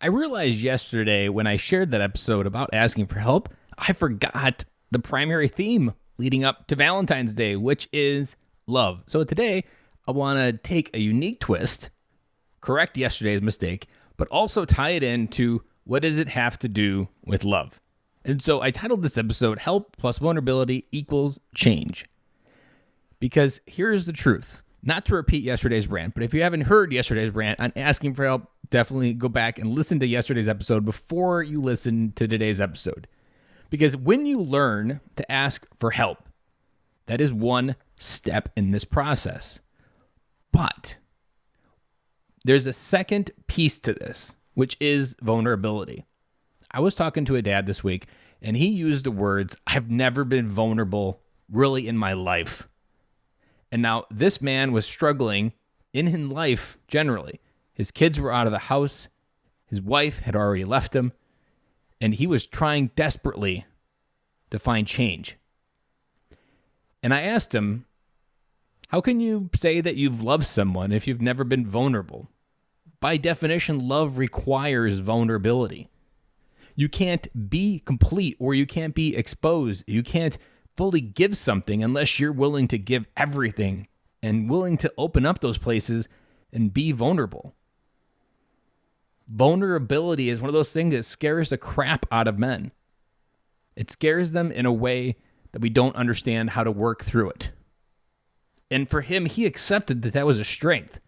I realized yesterday when I shared that episode about asking for help, I forgot the primary theme leading up to Valentine's Day, which is love. So today, I want to take a unique twist, correct yesterday's mistake, but also tie it into what does it have to do with love. And so I titled this episode, Help plus Vulnerability equals Change. Because here's the truth. Not to repeat yesterday's rant, but if you haven't heard yesterday's rant on asking for help, definitely go back and listen to yesterday's episode before you listen to today's episode. Because when you learn to ask for help, that is one step in this process. But there's a second piece to this, which is vulnerability. I was talking to a dad this week, and he used the words, I've never been vulnerable really in my life. And now this man was struggling in life generally. His kids were out of the house. His wife had already left him. And he was trying desperately to find change. And I asked him, how can you say that you've loved someone if you've never been vulnerable? By definition, love requires vulnerability. You can't be complete or you can't be exposed. You can't fully give something unless you're willing to give everything and willing to open up those places and be vulnerable. Vulnerability is one of those things that scares the crap out of men. It scares them in a way that we don't understand how to work through it. And for him, he accepted that that was a strength,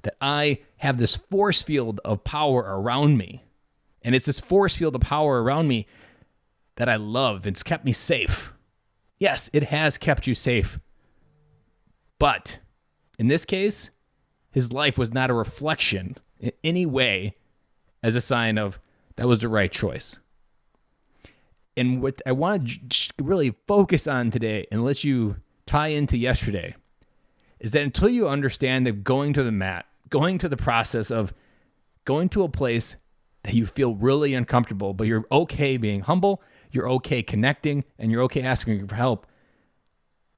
that I have this force field of power around me. And it's this force field of power around me that I love. It's kept me safe. Yes, it has kept you safe. But in this case, his life was not a reflection in any way as a sign of that was the right choice. And what I want to really focus on today and let you tie into yesterday is that until you understand that going to the mat, going to the process of going to a place that you feel really uncomfortable, but you're okay being humble, you're okay connecting, and you're okay asking for help.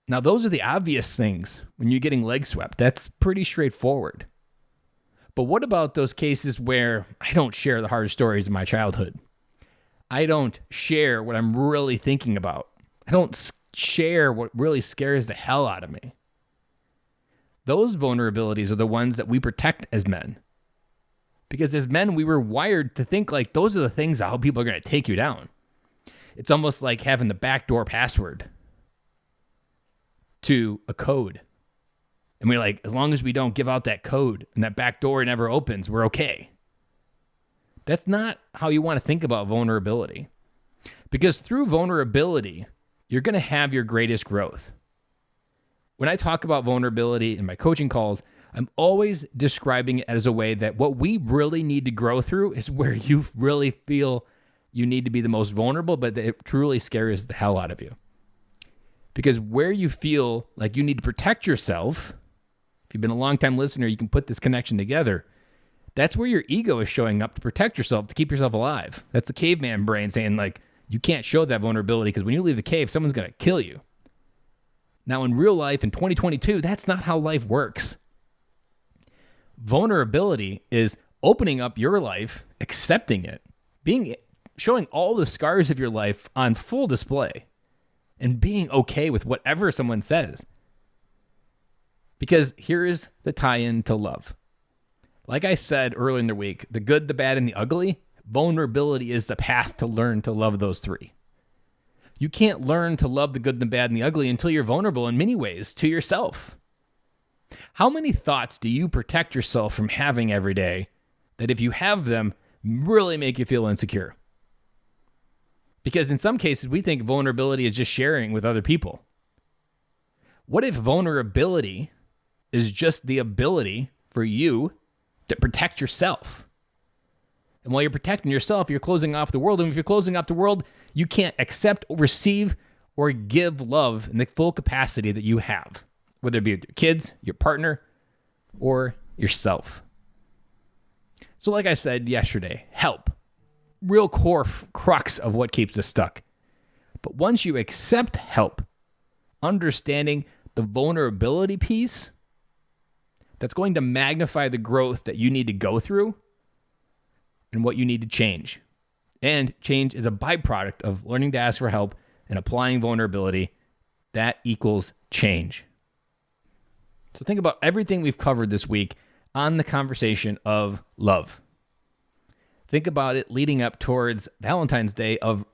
Now, those are the obvious things when you're getting leg swept. That's pretty straightforward. But what about those cases where I don't share the hard stories of my childhood? I don't share what I'm really thinking about. I don't share what really scares the hell out of me. Those vulnerabilities are the ones that we protect as men. Because as men, we were wired to think like those are the things how people are going to take you down. It's almost like having the backdoor password to a code. And we're like, as long as we don't give out that code and that back door never opens, we're okay. That's not how you want to think about vulnerability. Because through vulnerability, you're going to have your greatest growth. When I talk about vulnerability in my coaching calls, I'm always describing it as a way that what we really need to grow through is where you really feel you need to be the most vulnerable, but it truly scares the hell out of you. Because where you feel like you need to protect yourself, if you've been a long-time listener, you can put this connection together. That's where your ego is showing up to protect yourself, to keep yourself alive. That's the caveman brain saying, like, you can't show that vulnerability because when you leave the cave, someone's going to kill you. Now, in real life, in 2022, that's not how life works. Vulnerability is opening up your life, accepting it, showing all the scars of your life on full display, and being okay with whatever someone says. Because here's the tie-in to love. Like I said earlier in the week, the good, the bad, and the ugly, vulnerability is the path to learn to love those three. You can't learn to love the good, the bad, and the ugly until you're vulnerable in many ways to yourself. How many thoughts do you protect yourself from having every day that if you have them, really make you feel insecure? Because in some cases, we think vulnerability is just sharing with other people. What if vulnerability is just the ability for you to protect yourself? And while you're protecting yourself, you're closing off the world. And if you're closing off the world, you can't accept, receive, or give love in the full capacity that you have, whether it be with your kids, your partner, or yourself. So like I said yesterday, help. Real core crux of what keeps us stuck. But once you accept help, understanding the vulnerability piece, that's going to magnify the growth that you need to go through. and what you need to change. And change is a byproduct of learning to ask for help and applying vulnerability. That equals change. So think about everything we've covered this week on the conversation of love. Think about it leading up towards Valentine's Day of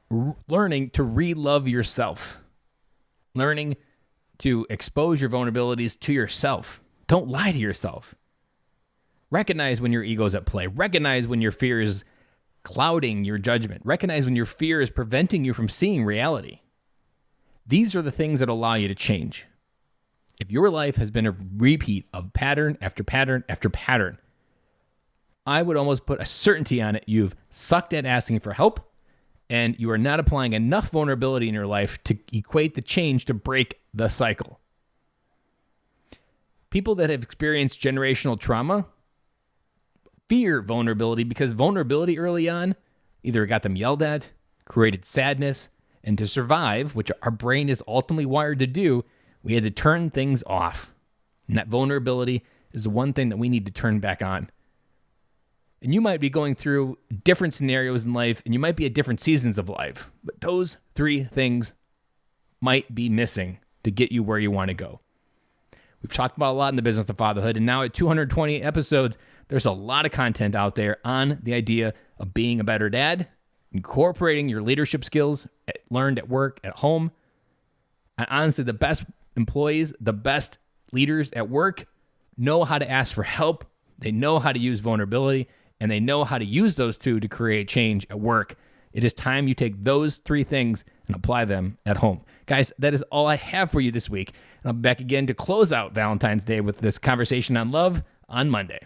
learning to re-love yourself. Learning to expose your vulnerabilities to yourself. Don't lie to yourself. Recognize when your ego's at play. Recognize when your fear is clouding your judgment. Recognize when your fear is preventing you from seeing reality. These are the things that allow you to change. If your life has been a repeat of pattern after pattern after pattern, I would almost put a certainty on it. You've sucked at asking for help, and you are not applying enough vulnerability in your life to equate the change to break the cycle. People that have experienced generational trauma fear vulnerability because vulnerability early on either got them yelled at, created sadness, and to survive, which our brain is ultimately wired to do, we had to turn things off. And that vulnerability is the one thing that we need to turn back on. And you might be going through different scenarios in life, and you might be at different seasons of life, but those three things might be missing to get you where you want to go. We've talked about a lot in the business of fatherhood, and now at 220 episodes, there's a lot of content out there on the idea of being a better dad, incorporating your leadership skills learned at work, at home. And honestly, the best employees, the best leaders at work know how to ask for help. They know how to use vulnerability, and they know how to use those two to create change at work. It is time you take those three things and apply them at home. Guys, that is all I have for you this week. And I'll be back again to close out Valentine's Day with this conversation on love on Monday.